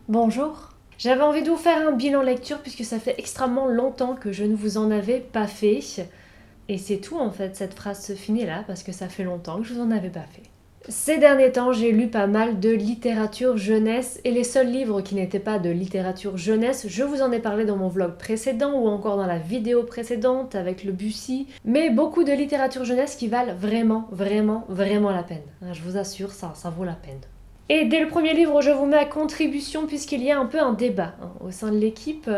Bonjour. J'avais envie de vous faire un bilan lecture puisque ça fait extrêmement longtemps que je ne vous en avais pas fait. Et c'est tout en fait, cette phrase se finit là parce que ça fait longtemps que je vous en avais pas fait. Ces derniers temps, j'ai lu pas mal de littérature jeunesse et les seuls livres qui n'étaient pas de littérature jeunesse, je vous en ai parlé dans mon vlog précédent ou encore dans la vidéo précédente avec le Bussy, mais beaucoup de littérature jeunesse qui valent vraiment, vraiment, vraiment la peine. Je vous assure, ça vaut la peine. Et dès le premier livre, je vous mets à contribution puisqu'il y a un peu un débat au sein de l'équipe,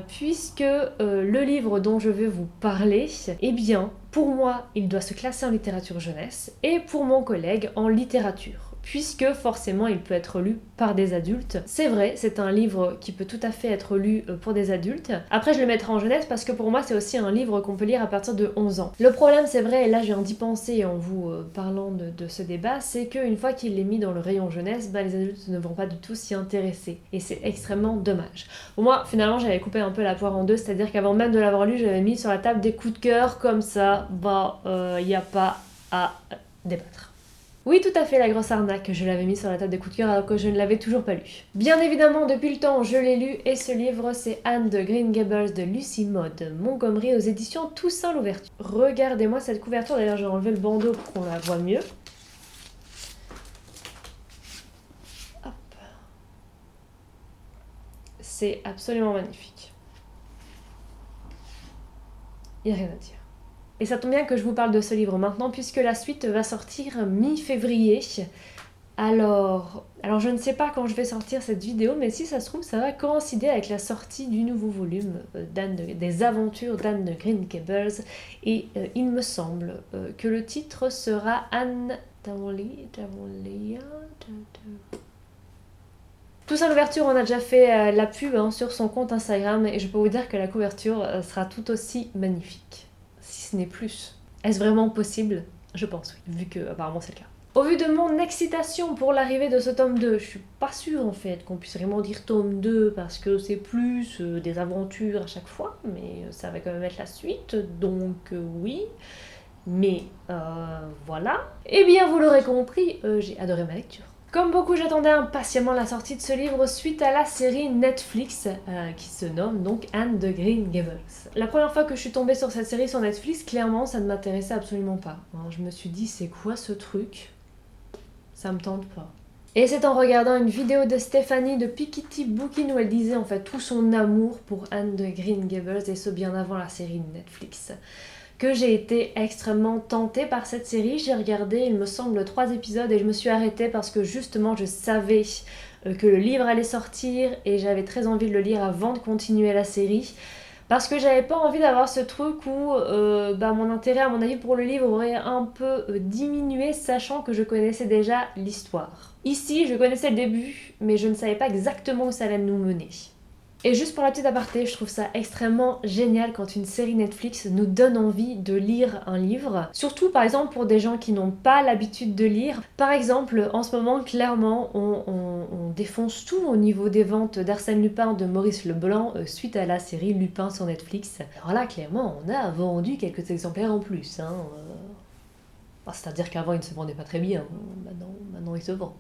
puisque le livre dont je vais vous parler, eh bien, pour moi, il doit se classer en littérature jeunesse et pour mon collègue en littérature. Puisque forcément il peut être lu par des adultes. C'est vrai, c'est un livre qui peut tout à fait être lu pour des adultes. Après je le mettrai en jeunesse parce que pour moi c'est aussi un livre qu'on peut lire à partir de 11 ans. Le problème c'est vrai, et là je viens d'y penser en vous parlant de ce débat, c'est qu'une fois qu'il est mis dans le rayon jeunesse, les adultes ne vont pas du tout s'y intéresser. Et c'est extrêmement dommage. Pour moi finalement j'avais coupé un peu la poire en deux, c'est-à-dire qu'avant même de l'avoir lu, j'avais mis sur la table des coups de cœur comme ça, il n'y a pas à débattre. Oui, tout à fait, la grosse arnaque, je l'avais mis sur la table des coups de cœur alors que je ne l'avais toujours pas lu. Bien évidemment, depuis le temps, je l'ai lu et ce livre, c'est Anne de Green Gables de Lucy Maud Montgomery aux éditions Toussaint Louverture. Regardez-moi cette couverture, d'ailleurs j'ai enlevé le bandeau pour qu'on la voit mieux. Hop. C'est absolument magnifique. Il n'y a rien à dire. Et ça tombe bien que je vous parle de ce livre maintenant puisque la suite va sortir mi-février. Alors je ne sais pas quand je vais sortir cette vidéo, mais si ça se trouve, ça va coïncider avec la sortie du nouveau volume des aventures d'Anne de Green Gables. Et il me semble que le titre sera Anne Toussaint Louverture, on a déjà fait la pub sur son compte Instagram et je peux vous dire que la couverture sera tout aussi magnifique. Si ce n'est plus. Est-ce vraiment possible? Je pense oui, vu que apparemment c'est le cas. Au vu de mon excitation pour l'arrivée de ce tome 2, je suis pas sûre en fait qu'on puisse vraiment dire tome 2 parce que c'est plus des aventures à chaque fois, mais ça va quand même être la suite, donc oui. Mais voilà. Eh bien vous l'aurez compris, j'ai adoré ma lecture. Comme beaucoup, j'attendais impatiemment la sortie de ce livre suite à la série Netflix qui se nomme donc Anne de Green Gables. La première fois que je suis tombée sur cette série sur Netflix, clairement ça ne m'intéressait absolument pas. Je me suis dit c'est quoi ce truc? Ça me tente pas. Et c'est en regardant une vidéo de Stéphanie de Piketty Bookin où elle disait en fait tout son amour pour Anne de Green Gables et ce bien avant la série Netflix que j'ai été extrêmement tentée par cette série. J'ai regardé, il me semble, 3 épisodes et je me suis arrêtée parce que justement je savais que le livre allait sortir et j'avais très envie de le lire avant de continuer la série. Parce que j'avais pas envie d'avoir ce truc où mon intérêt à mon avis pour le livre aurait un peu diminué sachant que je connaissais déjà l'histoire. Ici je connaissais le début mais je ne savais pas exactement où ça allait nous mener. Et juste pour la petite aparté, je trouve ça extrêmement génial quand une série Netflix nous donne envie de lire un livre. Surtout par exemple pour des gens qui n'ont pas l'habitude de lire. Par exemple, en ce moment, clairement, on défonce tout au niveau des ventes d'Arsène Lupin de Maurice Leblanc suite à la série Lupin sur Netflix. Alors là, clairement, on a vendu quelques exemplaires en plus. C'est-à-dire qu'avant, il ne se vendait pas très bien. Maintenant il se vend.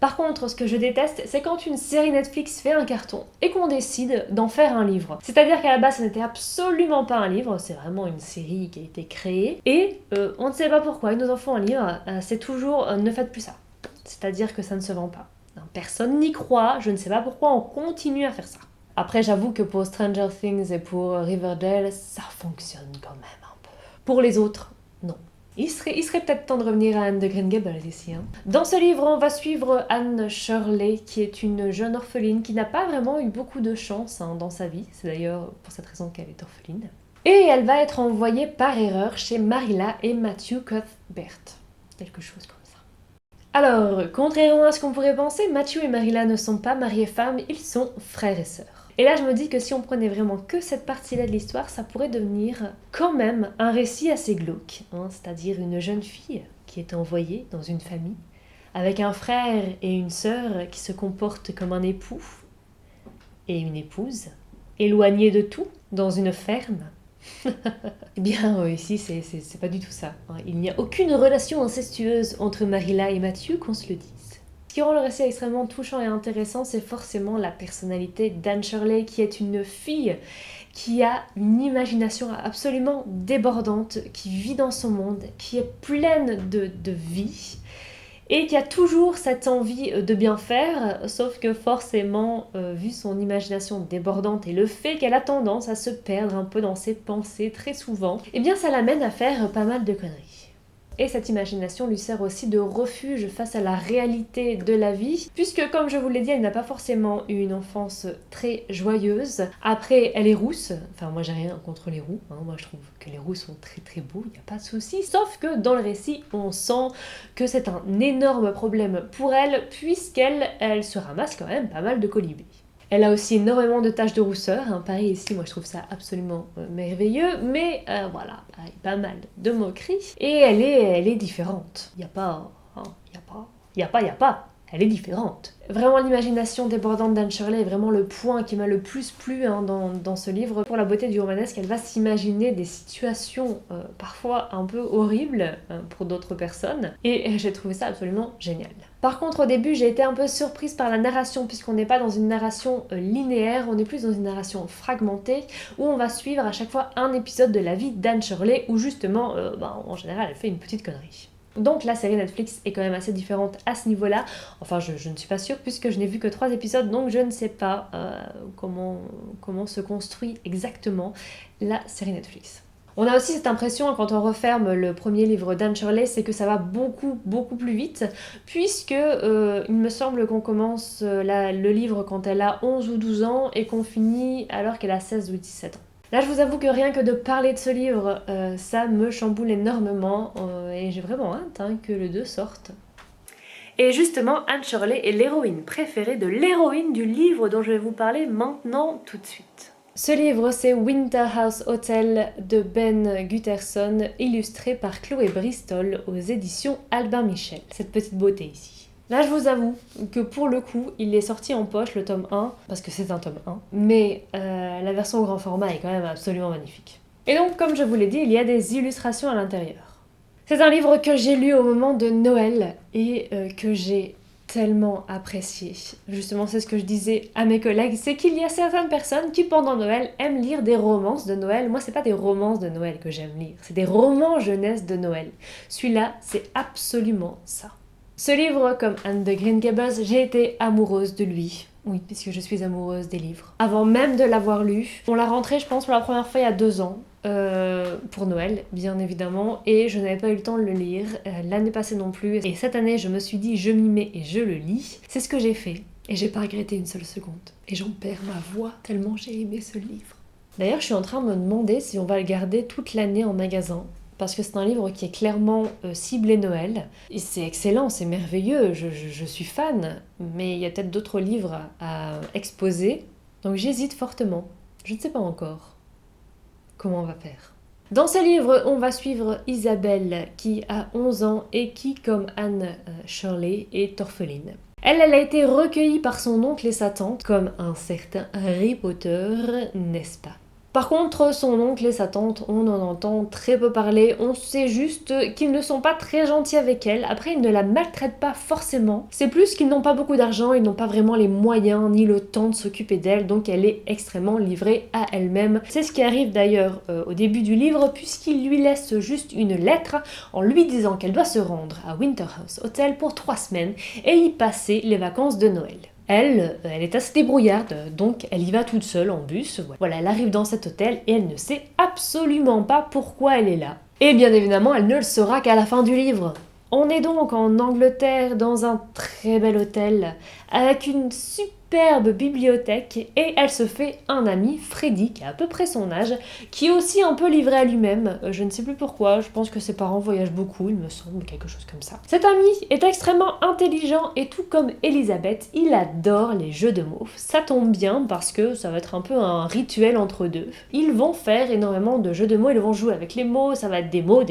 Par contre, ce que je déteste, c'est quand une série Netflix fait un carton et qu'on décide d'en faire un livre. C'est-à-dire qu'à la base, ce n'était absolument pas un livre, c'est vraiment une série qui a été créée, et on ne sait pas pourquoi, ils nous en font un livre, c'est toujours ne faites plus ça. C'est-à-dire que ça ne se vend pas. Personne n'y croit, je ne sais pas pourquoi on continue à faire ça. Après, j'avoue que pour Stranger Things et pour Riverdale, ça fonctionne quand même un peu. Pour les autres, non. Il serait peut-être temps de revenir à Anne de Green Gables ici. Dans ce livre, on va suivre Anne Shirley, qui est une jeune orpheline qui n'a pas vraiment eu beaucoup de chance dans sa vie. C'est d'ailleurs pour cette raison qu'elle est orpheline. Et elle va être envoyée par erreur chez Marilla et Matthew Cuthbert. Quelque chose comme ça. Alors, contrairement à ce qu'on pourrait penser, Matthew et Marilla ne sont pas mari et femme, ils sont frères et sœurs. Et là, je me dis que si on prenait vraiment que cette partie-là de l'histoire, ça pourrait devenir quand même un récit assez glauque, c'est-à-dire une jeune fille qui est envoyée dans une famille avec un frère et une sœur qui se comportent comme un époux et une épouse, éloignés de tout, dans une ferme. Eh bien, ici, c'est pas du tout ça. Il n'y a aucune relation incestueuse entre Marilla et Matthew, qu'on se le dise. qui rend le récit extrêmement touchant et intéressant, c'est forcément la personnalité d'Anne Shirley, qui est une fille qui a une imagination absolument débordante, qui vit dans son monde, qui est pleine de vie, et qui a toujours cette envie de bien faire, sauf que forcément, vu son imagination débordante et le fait qu'elle a tendance à se perdre un peu dans ses pensées très souvent, eh bien ça l'amène à faire pas mal de conneries. Et cette imagination lui sert aussi de refuge face à la réalité de la vie, puisque comme je vous l'ai dit, elle n'a pas forcément eu une enfance très joyeuse. Après, elle est rousse, enfin moi j'ai rien contre les roux, hein. Moi je trouve que les roux sont très très beaux, il n'y a pas de souci, sauf que dans le récit, on sent que c'est un énorme problème pour elle, puisqu'elle se ramasse quand même pas mal de colibés. Elle a aussi énormément de taches de rousseur, hein. Pareil ici, moi je trouve ça absolument merveilleux, mais voilà, pareil, pas mal de moqueries. Et elle est différente. Il n'y a pas, hein, il y a pas, elle est différente. Vraiment, l'imagination débordante d'Anne Shirley est vraiment le point qui m'a le plus plu, hein, dans ce livre. Pour la beauté du romanesque, elle va s'imaginer des situations parfois un peu horribles pour d'autres personnes, et j'ai trouvé ça absolument génial. Par contre, au début, j'ai été un peu surprise par la narration, puisqu'on n'est pas dans une narration linéaire, on est plus dans une narration fragmentée, où on va suivre à chaque fois un épisode de la vie d'Anne Shirley, où justement, en général, elle fait une petite connerie. Donc la série Netflix est quand même assez différente à ce niveau-là. Enfin, je ne suis pas sûre puisque je n'ai vu que 3 épisodes, donc je ne sais pas comment se construit exactement la série Netflix. On a aussi cette impression, quand on referme le premier livre d'Anne Shirley, c'est que ça va beaucoup plus vite, puisque il me semble qu'on commence le livre quand elle a 11 ou 12 ans et qu'on finit alors qu'elle a 16 ou 17 ans. Là, je vous avoue que rien que de parler de ce livre, ça me chamboule énormément et j'ai vraiment hâte que le 2 sorte. Et justement, Anne Shirley est l'héroïne préférée de l'héroïne du livre dont je vais vous parler maintenant tout de suite. Ce livre, c'est Winter House Hotel de Ben Gutterson, illustré par Chloé Bristol aux éditions Albin Michel. Cette petite beauté ici. Là, je vous avoue que pour le coup, il est sorti en poche, le tome 1, parce que c'est un tome 1, mais la version au grand format est quand même absolument magnifique. Et donc, comme je vous l'ai dit, il y a des illustrations à l'intérieur. C'est un livre que j'ai lu au moment de Noël et que j'ai tellement apprécié. Justement, c'est ce que je disais à mes collègues, c'est qu'il y a certaines personnes qui, pendant Noël, aiment lire des romances de Noël. Moi, c'est pas des romances de Noël que j'aime lire, c'est des romans jeunesse de Noël. Celui-là, c'est absolument ça. Ce livre, comme Anne de Green Gables, j'ai été amoureuse de lui. Oui, puisque je suis amoureuse des livres. Avant même de l'avoir lu, on l'a rentré, je pense, pour la première fois il y a 2 ans, pour Noël, bien évidemment, et je n'avais pas eu le temps de le lire, l'année passée non plus, et cette année, je me suis dit, je m'y mets et je le lis. C'est ce que j'ai fait, et j'ai pas regretté une seule seconde. Et j'en perds ma voix tellement j'ai aimé ce livre. D'ailleurs, je suis en train de me demander si on va le garder toute l'année en magasin, parce que c'est un livre qui est clairement ciblé Noël. Et c'est excellent, c'est merveilleux, je suis fan, mais il y a peut-être d'autres livres à exposer, donc j'hésite fortement. Je ne sais pas encore comment on va faire. Dans ce livre, on va suivre Isabelle, qui a 11 ans et qui, comme Anne Shirley, est orpheline. Elle a été recueillie par son oncle et sa tante, comme un certain Harry Potter, n'est-ce pas ? Par contre, son oncle et sa tante, on en entend très peu parler, on sait juste qu'ils ne sont pas très gentils avec elle, après ils ne la maltraitent pas forcément, c'est plus qu'ils n'ont pas beaucoup d'argent, ils n'ont pas vraiment les moyens ni le temps de s'occuper d'elle, donc elle est extrêmement livrée à elle-même. C'est ce qui arrive d'ailleurs au début du livre, puisqu'il lui laisse juste une lettre en lui disant qu'elle doit se rendre à Winter House Hotel pour 3 semaines et y passer les vacances de Noël. Elle est assez débrouillarde, donc elle y va toute seule en bus. Voilà, elle arrive dans cet hôtel et elle ne sait absolument pas pourquoi elle est là. Et bien évidemment, elle ne le saura qu'à la fin du livre. On est donc en Angleterre dans un très bel hôtel avec une superbe bibliothèque et elle se fait un ami, Freddy, qui a à peu près son âge, qui est aussi un peu livré à lui-même. Je ne sais plus pourquoi, je pense que ses parents voyagent beaucoup, il me semble, quelque chose comme ça. Cet ami est extrêmement intelligent et tout comme Elisabeth, il adore les jeux de mots. Ça tombe bien parce que ça va être un peu un rituel entre deux. Ils vont faire énormément de jeux de mots, ils vont jouer avec les mots, ça va être des mots,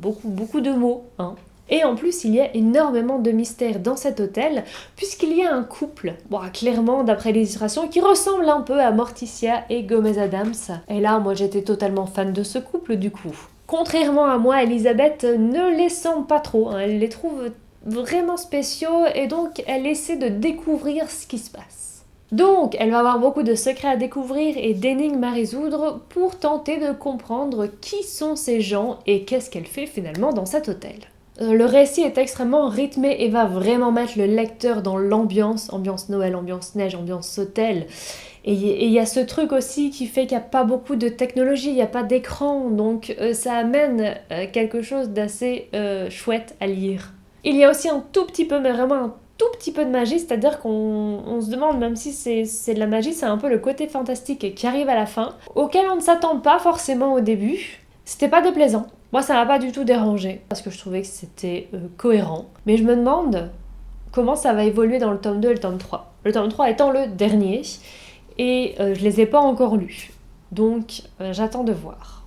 beaucoup de mots, hein. Et en plus, il y a énormément de mystères dans cet hôtel, puisqu'il y a un couple, clairement d'après les illustrations, qui ressemble un peu à Morticia et Gomez Adams. Et là, moi j'étais totalement fan de ce couple du coup. Contrairement à moi, Elisabeth ne les sent pas trop, elle les trouve vraiment spéciaux et donc elle essaie de découvrir ce qui se passe. Donc elle va avoir beaucoup de secrets à découvrir et d'énigmes à résoudre pour tenter de comprendre qui sont ces gens et qu'est-ce qu'elle fait finalement dans cet hôtel. Le récit est extrêmement rythmé et va vraiment mettre le lecteur dans l'ambiance, ambiance Noël, ambiance neige, ambiance hôtel. Et il y a ce truc aussi qui fait qu'il n'y a pas beaucoup de technologie, il n'y a pas d'écran, donc ça amène quelque chose d'assez chouette à lire. Il y a aussi un tout petit peu, mais vraiment un tout petit peu de magie, c'est-à-dire qu'on se demande, même si c'est de la magie, c'est un peu le côté fantastique qui arrive à la fin, auquel on ne s'attend pas forcément au début. C'était pas déplaisant. Moi, ça m'a pas du tout dérangé, parce que je trouvais que c'était cohérent. Mais je me demande comment ça va évoluer dans le tome 2 et le tome 3. Le tome 3 étant le dernier, et je les ai pas encore lus. Donc, j'attends de voir.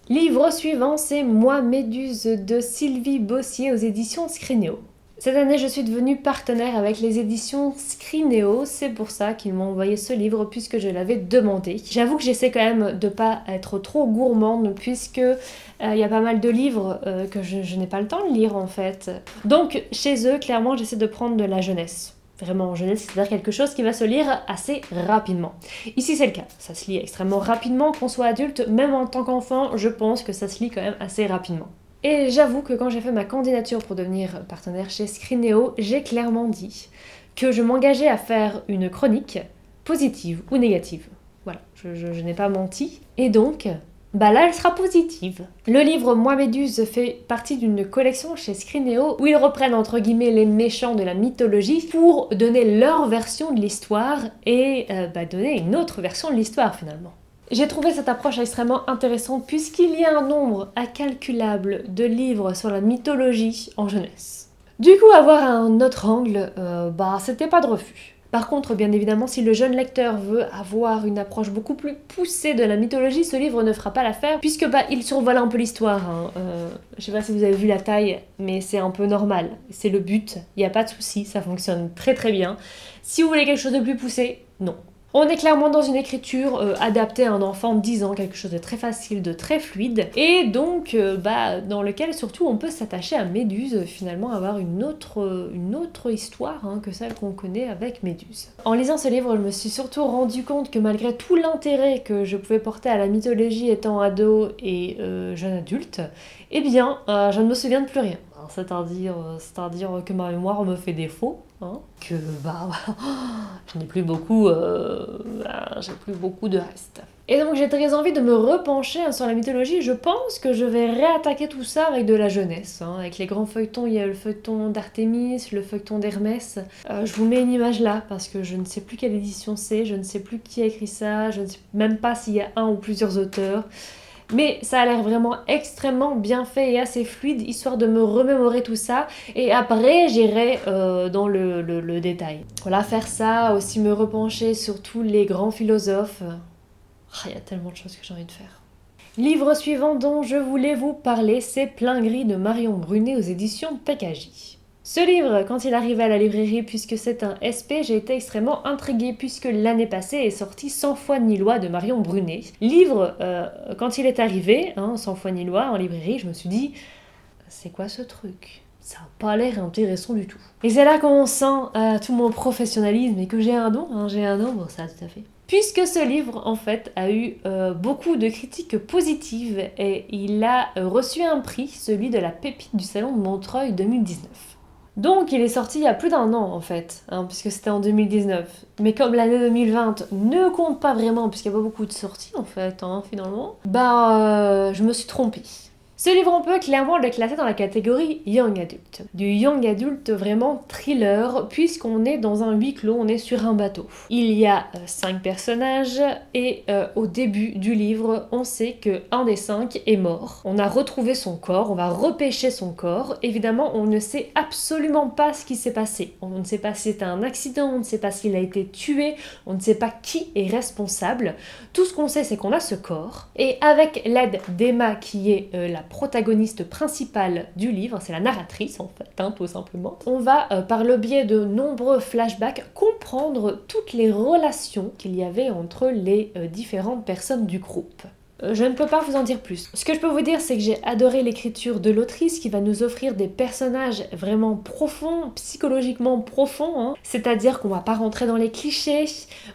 Livre suivant, c'est Moi Méduse de Sylvie Bossier aux éditions Scrinéo. Cette année, je suis devenue partenaire avec les éditions Scrinéo, c'est pour ça qu'ils m'ont envoyé ce livre puisque je l'avais demandé. J'avoue que j'essaie quand même de pas être trop gourmande puisque il y a pas mal de livres que je n'ai pas le temps de lire en fait. Donc chez eux, clairement, j'essaie de prendre de la jeunesse. Vraiment jeunesse, c'est-à-dire quelque chose qui va se lire assez rapidement. Ici c'est le cas, ça se lit extrêmement rapidement, qu'on soit adulte, même en tant qu'enfant, je pense que ça se lit quand même assez rapidement. Et j'avoue que quand j'ai fait ma candidature pour devenir partenaire chez Scrinéo, j'ai clairement dit que je m'engageais à faire une chronique positive ou négative. Voilà, je n'ai pas menti. Et donc, là elle sera positive. Le livre Moi Méduse fait partie d'une collection chez Scrinéo où ils reprennent entre guillemets les méchants de la mythologie pour donner leur version de l'histoire et donner une autre version de l'histoire finalement. J'ai trouvé cette approche extrêmement intéressante puisqu'il y a un nombre incalculable de livres sur la mythologie en jeunesse. Du coup, avoir un autre angle, c'était pas de refus. Par contre, bien évidemment, si le jeune lecteur veut avoir une approche beaucoup plus poussée de la mythologie, ce livre ne fera pas l'affaire puisque il survole un peu l'histoire. Je sais pas si vous avez vu la taille, mais c'est un peu normal. C'est le but, il n'y a pas de souci, ça fonctionne très très bien. Si vous voulez quelque chose de plus poussé, non. On est clairement dans une écriture adaptée à un enfant de 10 ans, quelque chose de très facile, de très fluide, et donc dans lequel surtout on peut s'attacher à Méduse, finalement avoir une autre histoire que celle qu'on connaît avec Méduse. En lisant ce livre, je me suis surtout rendu compte que malgré tout l'intérêt que je pouvais porter à la mythologie étant ado et jeune adulte, je ne me souviens de plus rien. C'est-à-dire que ma mémoire me fait défaut, que je n'ai plus beaucoup, j'ai plus beaucoup de reste. Et donc j'ai très envie de me repencher sur la mythologie. Je pense que je vais réattaquer tout ça avec de la jeunesse, avec les grands feuilletons. Il y a le feuilleton d'Artémis, le feuilleton d'Hermès. Je vous mets une image là parce que je ne sais plus quelle édition c'est, je ne sais plus qui a écrit ça, je ne sais même pas s'il y a un ou plusieurs auteurs. Mais ça a l'air vraiment extrêmement bien fait et assez fluide, histoire de me remémorer tout ça. Et après, j'irai dans le détail. Voilà, faire ça, aussi me repencher sur tous les grands philosophes. Il y a tellement de choses que j'ai envie de faire. Livre suivant dont je voulais vous parler, c'est Plein Gris de Marion Brunet aux éditions PKJ. Ce livre, quand il arrivait à la librairie, puisque c'est un SP, j'ai été extrêmement intriguée puisque l'année passée est sorti Sans foi ni loi de Marion Brunet. Livre, quand il est arrivé, Sans foi ni loi en librairie, je me suis dit, c'est quoi ce truc ? Ça n'a pas l'air intéressant du tout. Et c'est là qu'on sent tout mon professionnalisme et que j'ai un don, bon ça tout à fait. Puisque ce livre, en fait, a eu beaucoup de critiques positives et il a reçu un prix, celui de la pépite du Salon de Montreuil 2019. Donc il est sorti il y a plus d'un an en fait, puisque c'était en 2019. Mais comme l'année 2020 ne compte pas vraiment, puisqu'il n'y a pas beaucoup de sorties en fait, finalement, je me suis trompée. Ce livre, on peut clairement le classer dans la catégorie Young Adult. Du Young Adult vraiment thriller, puisqu'on est dans un huis clos, on est sur un bateau. Il y a 5 personnages, et au début du livre, on sait qu'un des 5 est mort. On a retrouvé son corps, on va repêcher son corps. Évidemment, on ne sait absolument pas ce qui s'est passé. On ne sait pas si c'était un accident, on ne sait pas s'il a été tué, on ne sait pas qui est responsable. Tout ce qu'on sait, c'est qu'on a ce corps, et avec l'aide d'Emma, qui est la protagoniste principale du livre, c'est la narratrice en fait, tout simplement. On va, par le biais de nombreux flashbacks, comprendre toutes les relations qu'il y avait entre les différentes personnes du groupe. Je ne peux pas vous en dire plus. Ce que je peux vous dire, c'est que j'ai adoré l'écriture de l'autrice qui va nous offrir des personnages vraiment profonds, psychologiquement profonds, hein. C'est-à-dire qu'on va pas rentrer dans les clichés,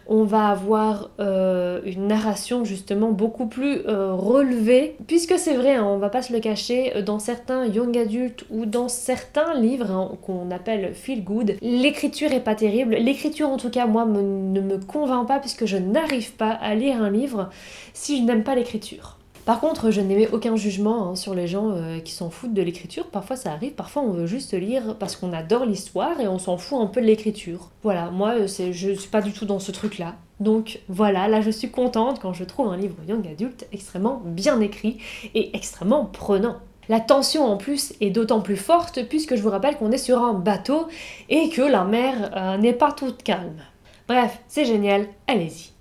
on va avoir une narration justement beaucoup plus relevée, puisque c'est vrai, hein, on va pas se le cacher, dans certains young adultes ou dans certains livres, hein, qu'on appelle feel good, l'écriture est pas terrible. L'écriture en tout cas, moi, ne me convainc pas puisque je n'arrive pas à lire un livre si je n'aime pas l'écriture. Par contre, je n'émets aucun jugement, hein, sur les gens qui s'en foutent de l'écriture. Parfois ça arrive, parfois on veut juste lire parce qu'on adore l'histoire et on s'en fout un peu de l'écriture. Voilà, moi je suis pas du tout dans ce truc-là. Donc voilà, là je suis contente quand je trouve un livre young adulte extrêmement bien écrit et extrêmement prenant. La tension en plus est d'autant plus forte puisque je vous rappelle qu'on est sur un bateau et que la mer n'est pas toute calme. Bref, c'est génial, allez-y.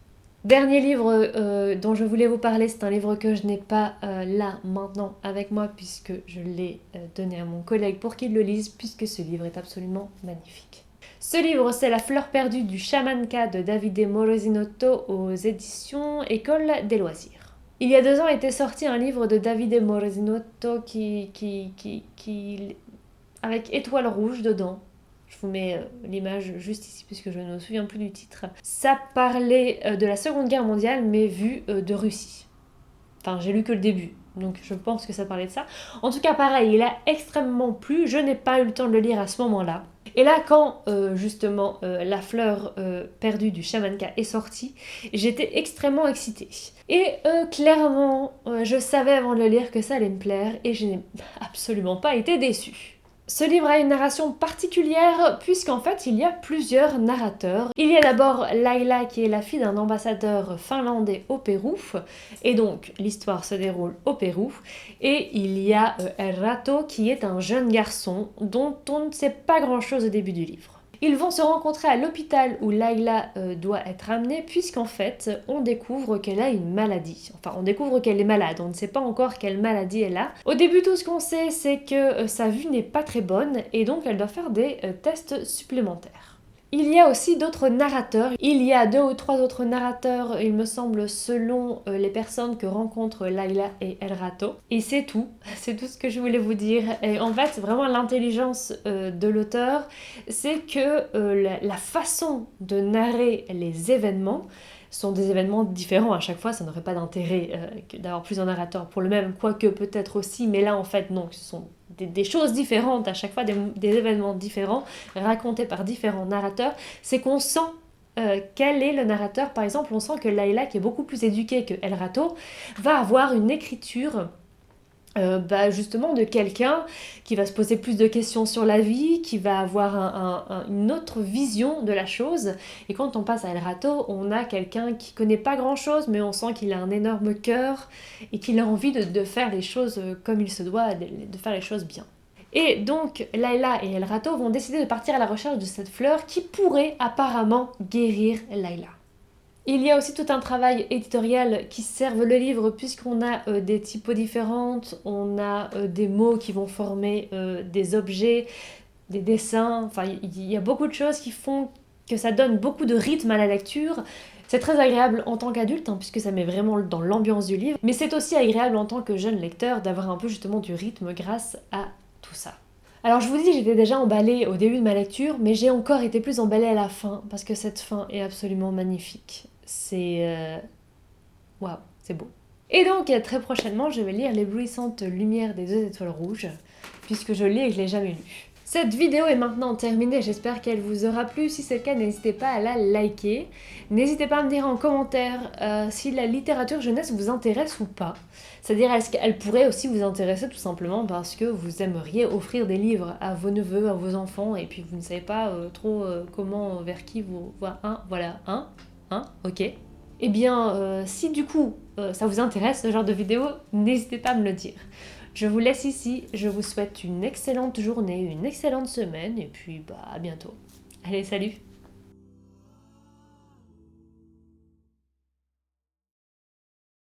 Dernier livre dont je voulais vous parler, c'est un livre que je n'ai pas là maintenant avec moi puisque je l'ai donné à mon collègue pour qu'il le lise puisque ce livre est absolument magnifique. Ce livre, c'est La fleur perdue du Shamanka de Davide Morosinotto aux éditions École des loisirs. Il y a 2 ans était sorti un livre de Davide Morosinotto avec étoile rouge dedans. Je vous mets l'image juste ici puisque je ne me souviens plus du titre. Ça parlait de la Seconde Guerre mondiale mais vu de Russie. Enfin, j'ai lu que le début, donc je pense que ça parlait de ça. En tout cas, pareil, il a extrêmement plu. Je n'ai pas eu le temps de le lire à ce moment-là. Et là, quand justement La fleur perdue du Shamanka est sortie, j'étais extrêmement excitée. Et clairement, je savais avant de le lire que ça allait me plaire et je n'ai absolument pas été déçue. Ce livre a une narration particulière puisqu'en fait il y a plusieurs narrateurs. Il y a d'abord Laila qui est la fille d'un ambassadeur finlandais au Pérou et donc l'histoire se déroule au Pérou et il y a Rato qui est un jeune garçon dont on ne sait pas grand chose au début du livre. Ils vont se rencontrer à l'hôpital où Laila doit être amenée puisqu'en fait on découvre qu'elle a une maladie. Enfin on découvre qu'elle est malade, on ne sait pas encore quelle maladie elle a. Au début tout ce qu'on sait c'est que sa vue n'est pas très bonne et donc elle doit faire des tests supplémentaires. Il y a aussi d'autres narrateurs. Il y a 2 ou 3 autres narrateurs, il me semble, selon les personnes que rencontrent Laila et El Rato. Et c'est tout ce que je voulais vous dire. Et en fait, vraiment l'intelligence de l'auteur, c'est que la façon de narrer les événements sont des événements différents à chaque fois, ça n'aurait pas d'intérêt d'avoir plusieurs narrateurs pour le même, quoique peut-être aussi, mais là en fait non, ce sont des choses différentes à chaque fois, des événements différents, racontés par différents narrateurs, c'est qu'on sent quel est le narrateur. Par exemple, on sent que Laila, qui est beaucoup plus éduquée que El Rato, va avoir une écriture justement de quelqu'un qui va se poser plus de questions sur la vie, qui va avoir une autre vision de la chose. Et quand on passe à El Rato, on a quelqu'un qui connaît pas grand chose, mais on sent qu'il a un énorme cœur et qu'il a envie de faire les choses comme il se doit, de faire les choses bien. Et donc Laila et El Rato vont décider de partir à la recherche de cette fleur qui pourrait apparemment guérir Laila. Il y a aussi tout un travail éditorial qui serve le livre puisqu'on a des typos différentes, on a des mots qui vont former des objets, des dessins, enfin il y a beaucoup de choses qui font que ça donne beaucoup de rythme à la lecture. C'est très agréable en tant qu'adulte puisque ça met vraiment dans l'ambiance du livre, mais c'est aussi agréable en tant que jeune lecteur d'avoir un peu justement du rythme grâce à tout ça. Alors je vous dis, j'étais déjà emballée au début de ma lecture, mais j'ai encore été plus emballée à la fin parce que cette fin est absolument magnifique. C'est... Waouh, c'est beau. Et donc, très prochainement, je vais lire L'éblouissante lumière des 2 étoiles rouges, puisque je l'ai et que je l'ai jamais lu. Cette vidéo est maintenant terminée, j'espère qu'elle vous aura plu. Si c'est le cas, n'hésitez pas à la liker. N'hésitez pas à me dire en commentaire si la littérature jeunesse vous intéresse ou pas. C'est-à-dire, est-ce qu'elle pourrait aussi vous intéresser tout simplement parce que vous aimeriez offrir des livres à vos neveux, à vos enfants, et puis vous ne savez pas trop comment, vers qui vous... Voilà, ok. Eh bien, si du coup ça vous intéresse ce genre de vidéo, n'hésitez pas à me le dire. Je vous laisse ici, je vous souhaite une excellente journée, une excellente semaine, et puis à bientôt. Allez, salut!